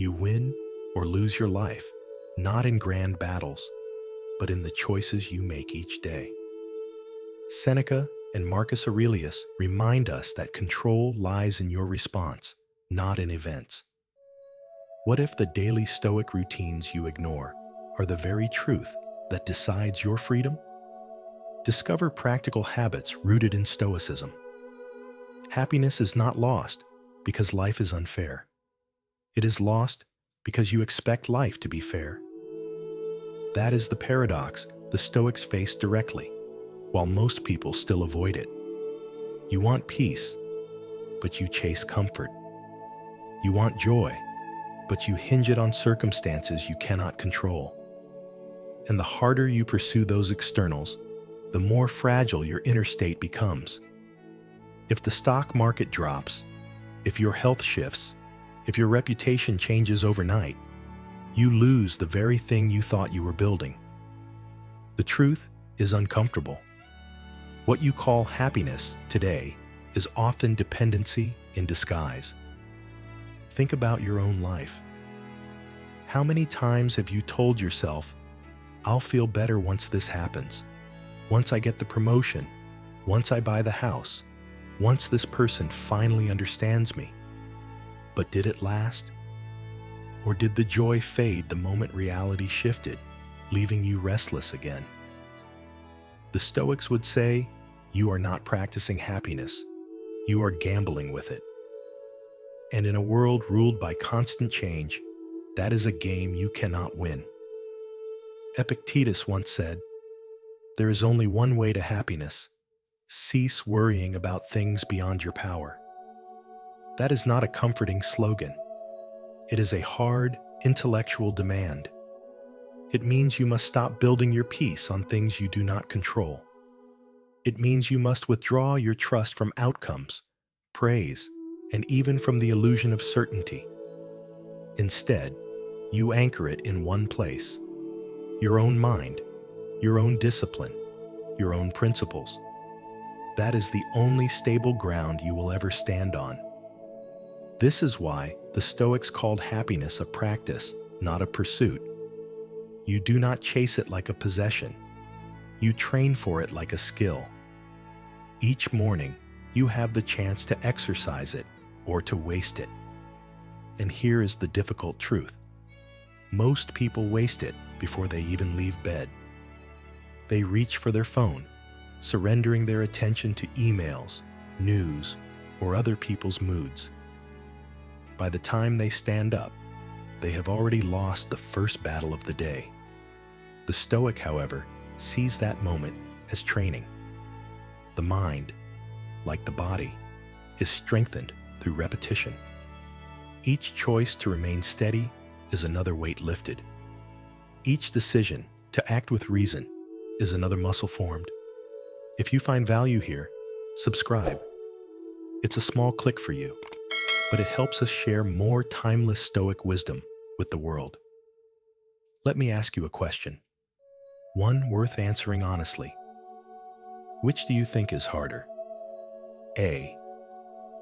You win or lose your life, not in grand battles, but in the choices you make each day. Seneca and Marcus Aurelius remind us that control lies in your response, not in events. What if the daily Stoic routines you ignore are the very truth that decides your freedom? Discover practical habits rooted in Stoicism. Happiness is not lost because life is unfair. It is lost because you expect life to be fair. That is the paradox the Stoics face directly, while most people still avoid it. You want peace, but you chase comfort. You want joy, but you hinge it on circumstances you cannot control. And the harder you pursue those externals, the more fragile your inner state becomes. If the stock market drops, if your health shifts, if your reputation changes overnight, you lose the very thing you thought you were building. The truth is uncomfortable. What you call happiness today is often dependency in disguise. Think about your own life. How many times have you told yourself, "I'll feel better once this happens, once I get the promotion, once I buy the house, once this person finally understands me"? But did it last? Or did the joy fade the moment reality shifted, leaving you restless again? The Stoics would say, you are not practicing happiness, you are gambling with it. And in a world ruled by constant change, that is a game you cannot win. Epictetus once said, "There is only one way to happiness. Cease worrying about things beyond your power." That is not a comforting slogan. It is a hard, intellectual demand. It means you must stop building your peace on things you do not control. It means you must withdraw your trust from outcomes, praise, and even from the illusion of certainty. Instead, you anchor it in one place: your own mind, your own discipline, your own principles. That is the only stable ground you will ever stand on. This is why the Stoics called happiness a practice, not a pursuit. You do not chase it like a possession. You train for it like a skill. Each morning, you have the chance to exercise it or to waste it. And here is the difficult truth. Most people waste it before they even leave bed. They reach for their phone, surrendering their attention to emails, news, or other people's moods. By the time they stand up, they have already lost the first battle of the day. The Stoic, however, sees that moment as training. The mind, like the body, is strengthened through repetition. Each choice to remain steady is another weight lifted. Each decision to act with reason is another muscle formed. If you find value here, subscribe. It's a small click for you, but it helps us share more timeless Stoic wisdom with the world. Let me ask you a question, one worth answering honestly. Which do you think is harder? A,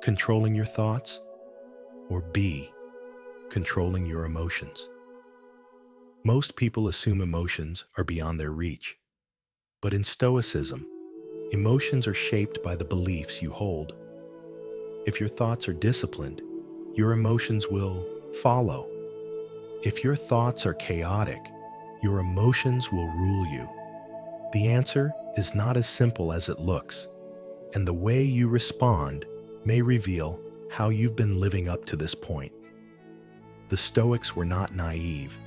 controlling your thoughts, or B, controlling your emotions? Most people assume emotions are beyond their reach, but in Stoicism, emotions are shaped by the beliefs you hold. If your thoughts are disciplined, your emotions will follow. If your thoughts are chaotic, your emotions will rule you. The answer is not as simple as it looks, and the way you respond may reveal how you've been living up to this point. The Stoics were not naive.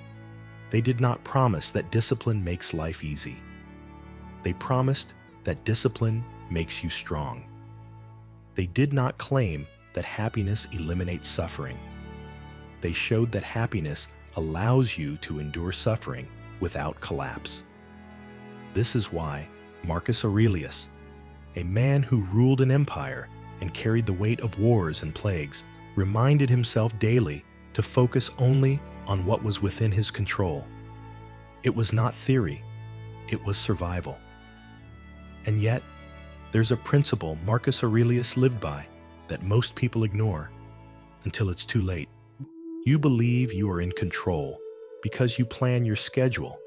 They did not promise that discipline makes life easy. They promised that discipline makes you strong. They did not claim that happiness eliminates suffering. They showed that happiness allows you to endure suffering without collapse. This is why Marcus Aurelius, a man who ruled an empire and carried the weight of wars and plagues, reminded himself daily to focus only on what was within his control. It was not theory, it was survival. And yet, there's a principle Marcus Aurelius lived by that most people ignore until it's too late. You believe you are in control because you plan your schedule,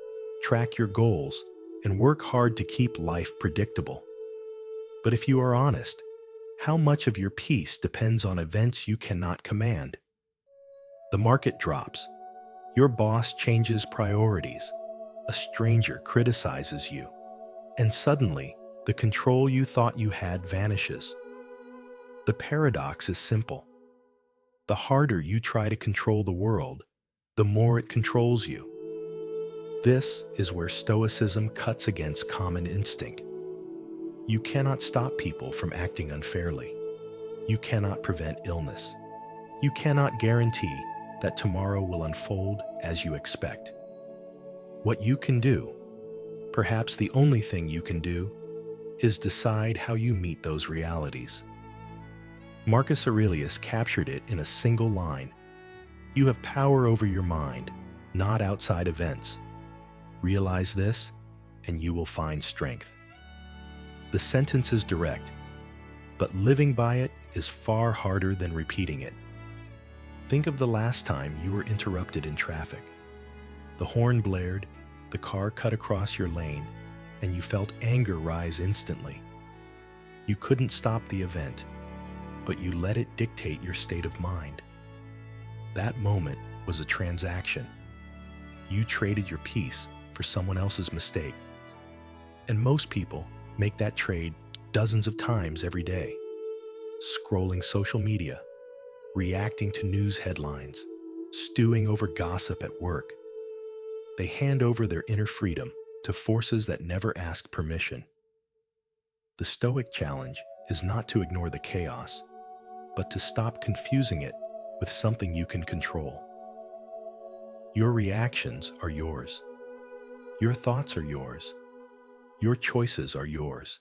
track your goals, and work hard to keep life predictable. But if you are honest, how much of your peace depends on events you cannot command? The market drops, your boss changes priorities, a stranger criticizes you, and suddenly, the control you thought you had vanishes. The paradox is simple. The harder you try to control the world, the more it controls you. This is where Stoicism cuts against common instinct. You cannot stop people from acting unfairly. You cannot prevent illness. You cannot guarantee that tomorrow will unfold as you expect. What you can do, perhaps the only thing you can do, is decide how you meet those realities. Marcus Aurelius captured it in a single line. You have power over your mind, not outside events. Realize this, and you will find strength. The sentence is direct, but living by it is far harder than repeating it. Think of the last time you were interrupted in traffic. The horn blared, the car cut across your lane, and you felt anger rise instantly. You couldn't stop the event, but you let it dictate your state of mind. That moment was a transaction. You traded your peace for someone else's mistake. And most people make that trade dozens of times every day. Scrolling social media, reacting to news headlines, stewing over gossip at work. They hand over their inner freedom to forces that never ask permission. The Stoic challenge is not to ignore the chaos, but to stop confusing it with something you can control. Your reactions are yours. Your thoughts are yours. Your choices are yours.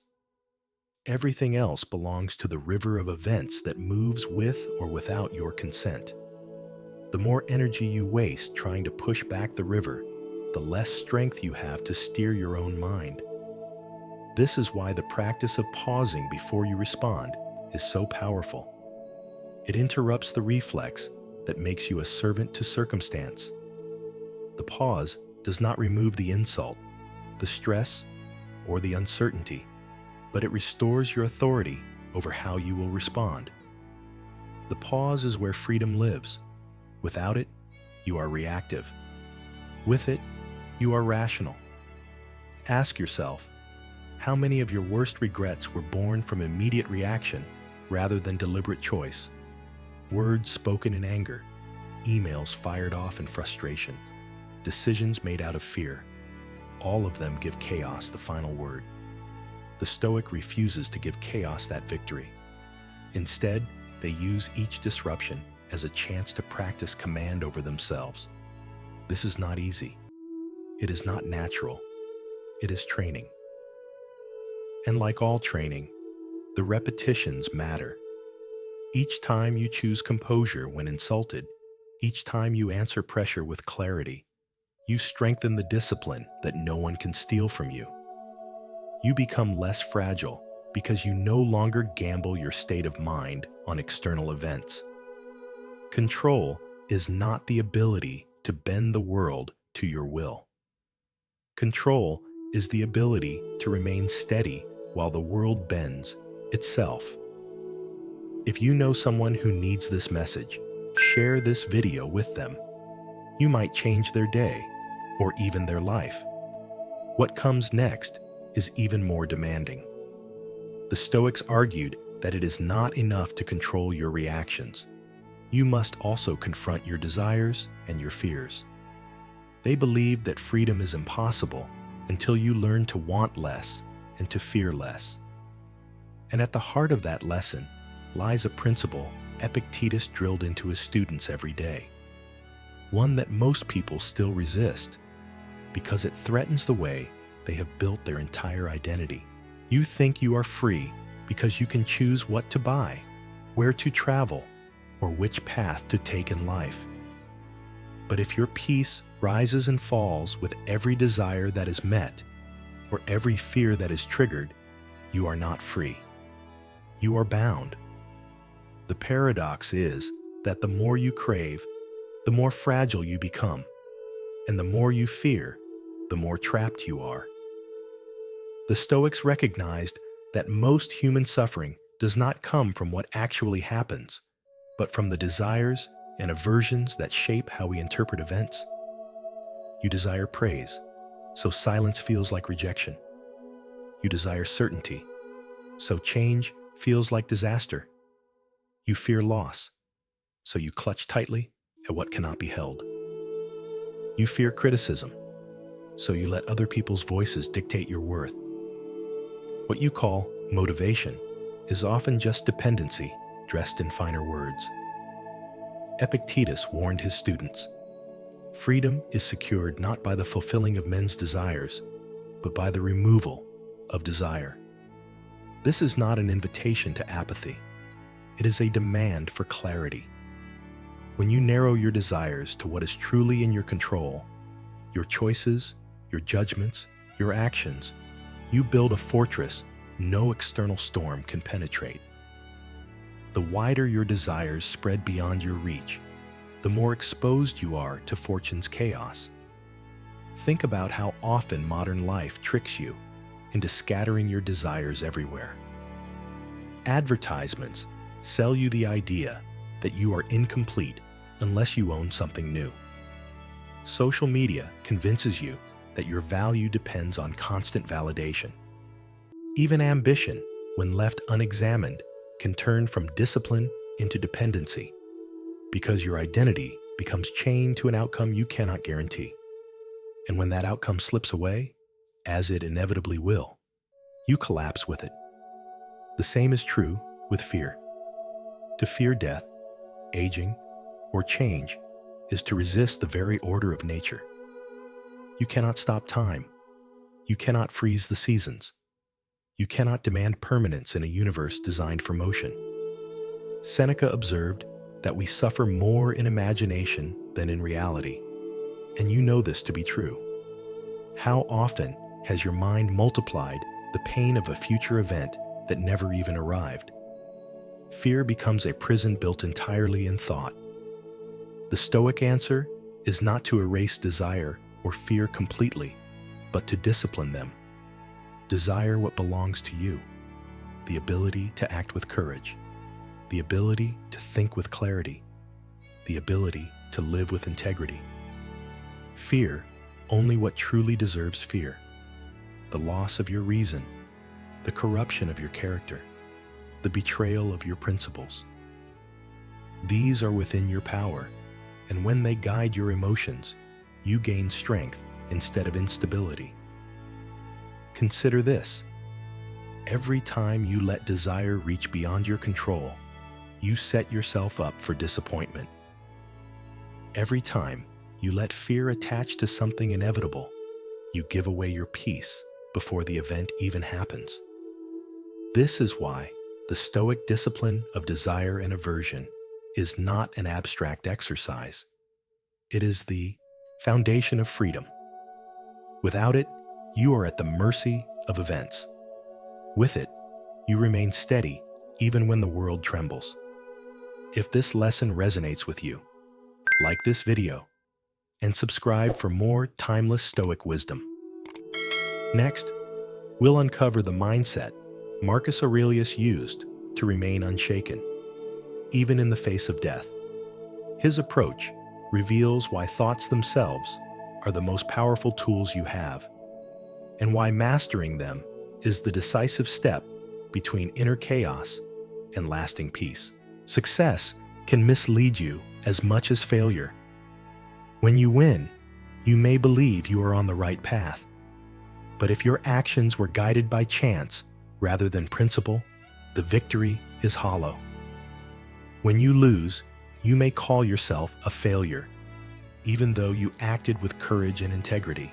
Everything else belongs to the river of events that moves with or without your consent. The more energy you waste trying to push back the river, the less strength you have to steer your own mind. This is why the practice of pausing before you respond is so powerful. It interrupts the reflex that makes you a servant to circumstance. The pause does not remove the insult, the stress, or the uncertainty, but it restores your authority over how you will respond. The pause is where freedom lives. Without it, you are reactive. With it, you are rational. Ask yourself, how many of your worst regrets were born from immediate reaction rather than deliberate choice? Words spoken in anger, emails fired off in frustration, decisions made out of fear. All of them give chaos the final word. The Stoic refuses to give chaos that victory. Instead, they use each disruption as a chance to practice command over themselves. This is not easy. It is not natural. It is training. And like all training, the repetitions matter. Each time you choose composure when insulted, each time you answer pressure with clarity, you strengthen the discipline that no one can steal from you. You become less fragile because you no longer gamble your state of mind on external events. Control is not the ability to bend the world to your will. Control is the ability to remain steady while the world bends itself. If you know someone who needs this message, share this video with them. You might change their day or even their life. What comes next is even more demanding. The Stoics argued that it is not enough to control your reactions. You must also confront your desires and your fears. They believed that freedom is impossible until you learn to want less and to fear less. And at the heart of that lesson lies a principle Epictetus drilled into his students every day. One that most people still resist because it threatens the way they have built their entire identity. You think you are free because you can choose what to buy, where to travel, or which path to take in life. But if your peace rises and falls with every desire that is met, or every fear that is triggered, you are not free. You are bound. The paradox is that the more you crave, the more fragile you become, and the more you fear, the more trapped you are. The Stoics recognized that most human suffering does not come from what actually happens, but from the desires and aversions that shape how we interpret events. You desire praise, so silence feels like rejection. You desire certainty, so change feels like disaster. You fear loss, so you clutch tightly at what cannot be held. You fear criticism, so you let other people's voices dictate your worth. What you call motivation is often just dependency dressed in finer words. Epictetus warned his students, freedom is secured not by the fulfilling of men's desires, but by the removal of desire. This is not an invitation to apathy. It is a demand for clarity. When you narrow your desires to what is truly in your control, your choices, your judgments, your actions, you build a fortress no external storm can penetrate. The wider your desires spread beyond your reach, the more exposed you are to fortune's chaos. Think about how often modern life tricks you into scattering your desires everywhere. Advertisements sell you the idea that you are incomplete unless you own something new. Social media convinces you that your value depends on constant validation. Even ambition, when left unexamined, can turn from discipline into dependency, because your identity becomes chained to an outcome you cannot guarantee. And when that outcome slips away, as it inevitably will, you collapse with it. The same is true with fear. To fear death, aging, or change is to resist the very order of nature. You cannot stop time. You cannot freeze the seasons. You cannot demand permanence in a universe designed for motion. Seneca observed that we suffer more in imagination than in reality, and you know this to be true. How often has your mind multiplied the pain of a future event that never even arrived? Fear becomes a prison built entirely in thought. The Stoic answer is not to erase desire or fear completely, but to discipline them. Desire what belongs to you: the ability to act with courage, the ability to think with clarity, the ability to live with integrity. Fear only what truly deserves fear: the loss of your reason, the corruption of your character, the betrayal of your principles. These are within your power, and when they guide your emotions, you gain strength instead of instability. Consider this: every time you let desire reach beyond your control, you set yourself up for disappointment. Every time you let fear attach to something inevitable, you give away your peace before the event even happens. This is why the Stoic discipline of desire and aversion is not an abstract exercise. It is the foundation of freedom. Without it, you are at the mercy of events. With it, you remain steady even when the world trembles. If this lesson resonates with you, like this video and subscribe for more timeless Stoic wisdom. Next, we'll uncover the mindset Marcus Aurelius used to remain unshaken, even in the face of death. His approach reveals why thoughts themselves are the most powerful tools you have, and why mastering them is the decisive step between inner chaos and lasting peace. Success can mislead you as much as failure. When you win, you may believe you are on the right path. But if your actions were guided by chance rather than principle, the victory is hollow. When you lose, you may call yourself a failure, even though you acted with courage and integrity.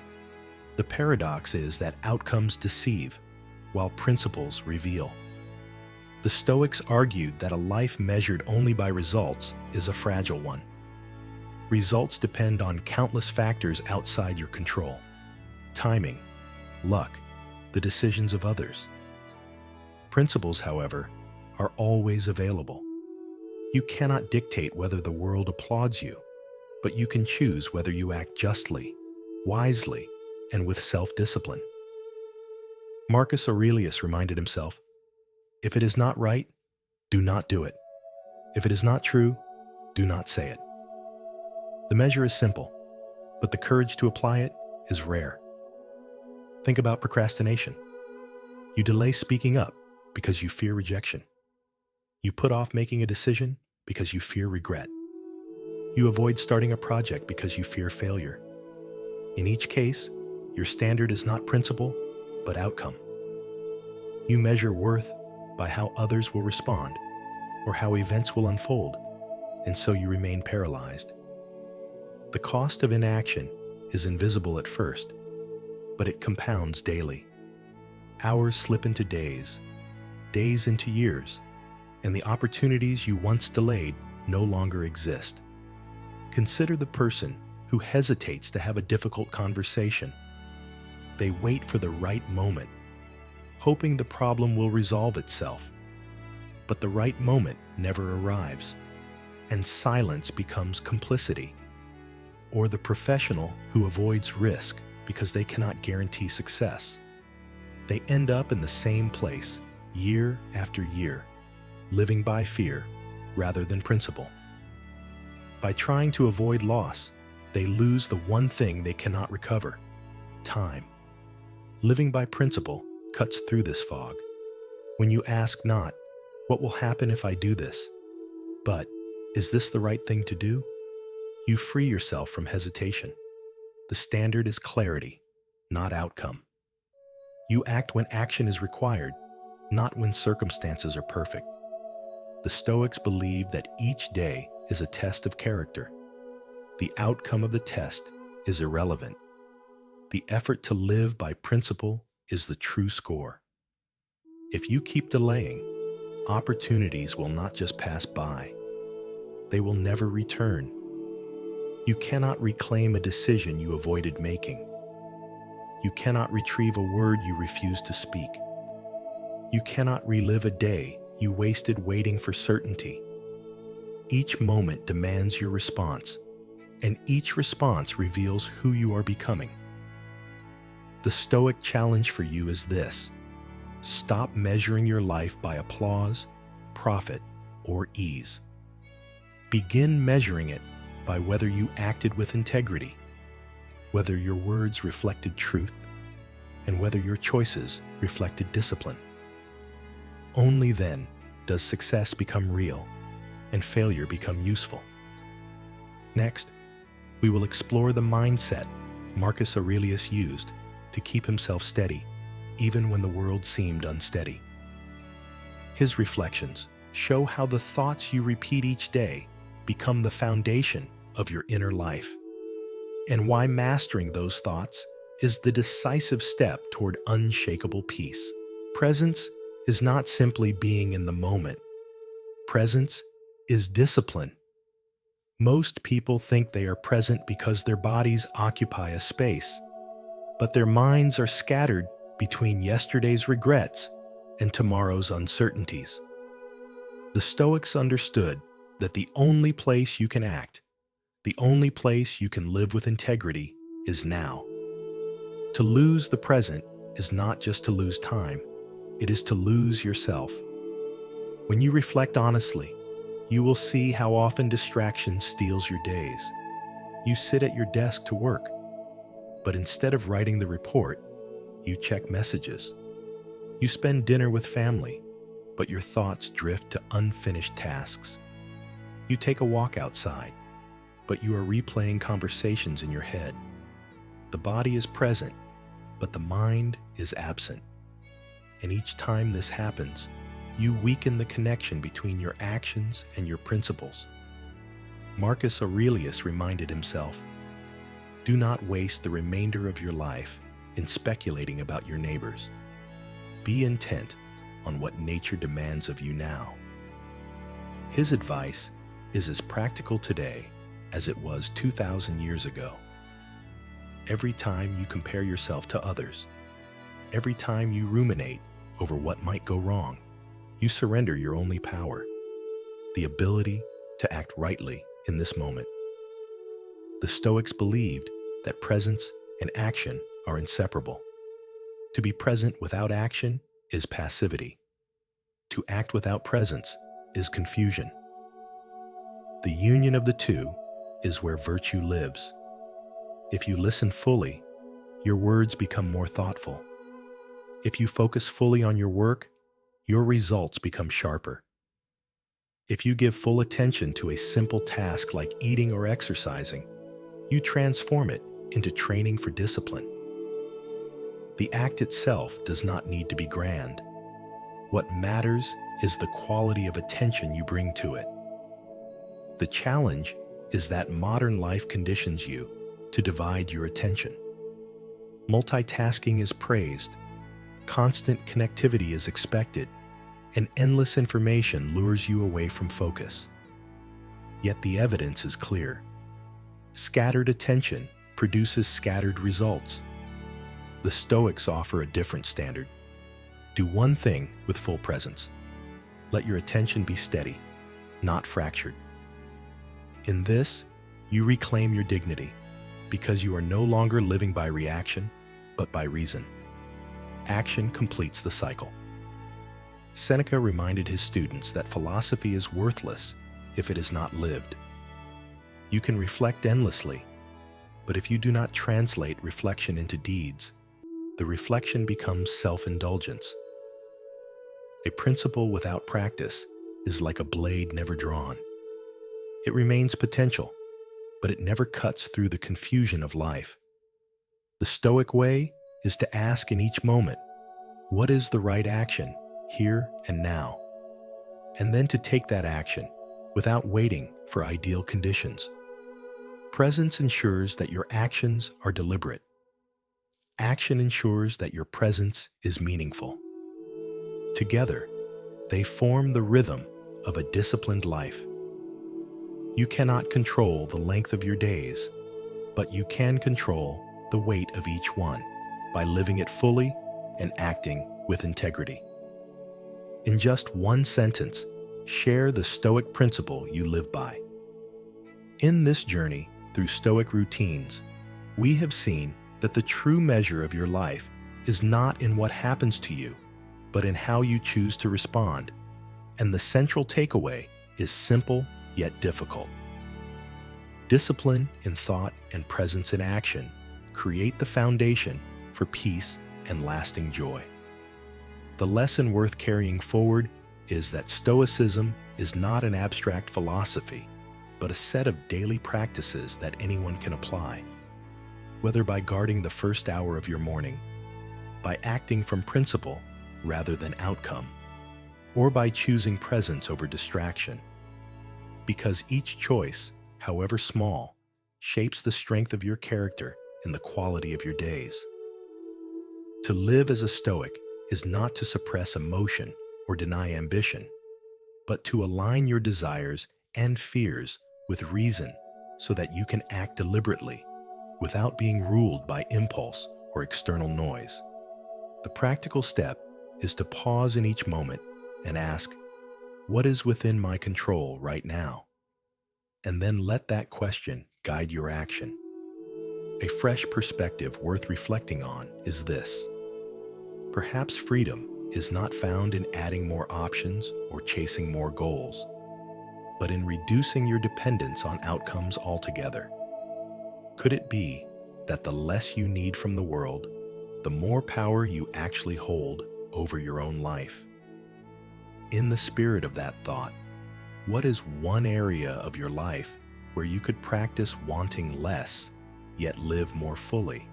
The paradox is that outcomes deceive, while principles reveal. The Stoics argued that a life measured only by results is a fragile one. Results depend on countless factors outside your control: timing, luck, the decisions of others. Principles, however, are always available. You cannot dictate whether the world applauds you, but you can choose whether you act justly, wisely, and with self-discipline. Marcus Aurelius reminded himself, "If it is not right, do not do it. If it is not true, do not say it." The measure is simple, but the courage to apply it is rare. Think about procrastination. You delay speaking up because you fear rejection. You put off making a decision because you fear regret. You avoid starting a project because you fear failure. In each case, your standard is not principle, but outcome. You measure worth by how others will respond or how events will unfold, and so you remain paralyzed. The cost of inaction is invisible at first, but it compounds daily. Hours slip into days, days into years, and the opportunities you once delayed no longer exist. Consider the person who hesitates to have a difficult conversation. They wait for the right moment, hoping the problem will resolve itself. But the right moment never arrives, and silence becomes complicity. Or the professional who avoids risk because they cannot guarantee success. They end up in the same place, year after year, living by fear rather than principle. By trying to avoid loss, they lose the one thing they cannot recover: time. Living by principle cuts through this fog. When you ask not, "What will happen if I do this?" but, "Is this the right thing to do?" you free yourself from hesitation. The standard is clarity, not outcome. You act when action is required, not when circumstances are perfect. The Stoics believe that each day is a test of character. The outcome of the test is irrelevant. The effort to live by principle is the true score. If you keep delaying, opportunities will not just pass by. They will never return. You cannot reclaim a decision you avoided making. You cannot retrieve a word you refused to speak. You cannot relive a day you wasted waiting for certainty. Each moment demands your response, and each response reveals who you are becoming. The Stoic challenge for you is this: stop measuring your life by applause, profit, or ease. Begin measuring it by whether you acted with integrity, whether your words reflected truth, and whether your choices reflected discipline. Only then does success become real and failure become useful. Next, we will explore the mindset Marcus Aurelius used to keep himself steady, even when the world seemed unsteady. His reflections show how the thoughts you repeat each day become the foundation of your inner life, and why mastering those thoughts is the decisive step toward unshakable peace. Presence is not simply being in the moment. Presence is discipline. Most people think they are present because their bodies occupy a space, but their minds are scattered between yesterday's regrets and tomorrow's uncertainties. The Stoics understood that the only place you can act, the only place you can live with integrity, is now. To lose the present is not just to lose time, it is to lose yourself. When you reflect honestly, you will see how often distraction steals your days. You sit at your desk to work, but instead of writing the report, you check messages. You spend dinner with family, but your thoughts drift to unfinished tasks. You take a walk outside, but you are replaying conversations in your head. The body is present, but the mind is absent. And each time this happens, you weaken the connection between your actions and your principles. Marcus Aurelius reminded himself, "Do not waste the remainder of your life in speculating about your neighbors. Be intent on what nature demands of you now." His advice is as practical today as it was 2,000 years ago. Every time you compare yourself to others, every time you ruminate over what might go wrong, you surrender your only power, the ability to act rightly in this moment. The Stoics believed that presence and action are inseparable. To be present without action is passivity. To act without presence is confusion. The union of the two is where virtue lives. If you listen fully, your words become more thoughtful. If you focus fully on your work, your results become sharper. If you give full attention to a simple task like eating or exercising, you transform it into training for discipline. The act itself does not need to be grand. What matters is the quality of attention you bring to it. The challenge is that modern life conditions you to divide your attention. Multitasking is praised, constant connectivity is expected, and endless information lures you away from focus. Yet the evidence is clear. Scattered attention produces scattered results. The Stoics offer a different standard. Do one thing with full presence. Let your attention be steady, not fractured. In this, you reclaim your dignity because you are no longer living by reaction, but by reason. Action completes the cycle. Seneca reminded his students that philosophy is worthless if it is not lived. You can reflect endlessly, but if you do not translate reflection into deeds, the reflection becomes self-indulgence. A principle without practice is like a blade never drawn. It remains potential, but it never cuts through the confusion of life. The Stoic way is to ask in each moment, what is the right action, here and now? And then to take that action without waiting for ideal conditions. Presence ensures that your actions are deliberate. Action ensures that your presence is meaningful. Together, they form the rhythm of a disciplined life. You cannot control the length of your days, but you can control the weight of each one by living it fully and acting with integrity. In just one sentence, share the Stoic principle you live by. In this journey through Stoic routines, we have seen that the true measure of your life is not in what happens to you, but in how you choose to respond. And the central takeaway is simple yet difficult. Discipline in thought and presence in action create the foundation for peace and lasting joy. The lesson worth carrying forward is that Stoicism is not an abstract philosophy, but a set of daily practices that anyone can apply. Whether by guarding the first hour of your morning, by acting from principle rather than outcome, or by choosing presence over distraction. Because each choice, however small, shapes the strength of your character and the quality of your days. To live as a Stoic is not to suppress emotion or deny ambition, but to align your desires and fears with reason so that you can act deliberately without being ruled by impulse or external noise. The practical step is to pause in each moment and ask, what is within my control right now? And then let that question guide your action. A fresh perspective worth reflecting on is this. Perhaps freedom is not found in adding more options or chasing more goals, but in reducing your dependence on outcomes altogether. Could it be that the less you need from the world, the more power you actually hold over your own life? In the spirit of that thought, what is one area of your life where you could practice wanting less, yet live more fully?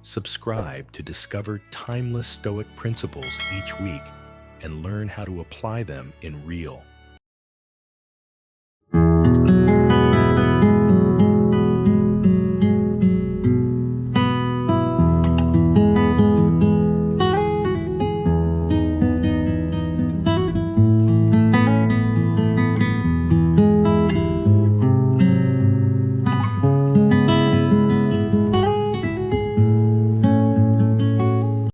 Subscribe to discover timeless Stoic principles each week and learn how to apply them in real,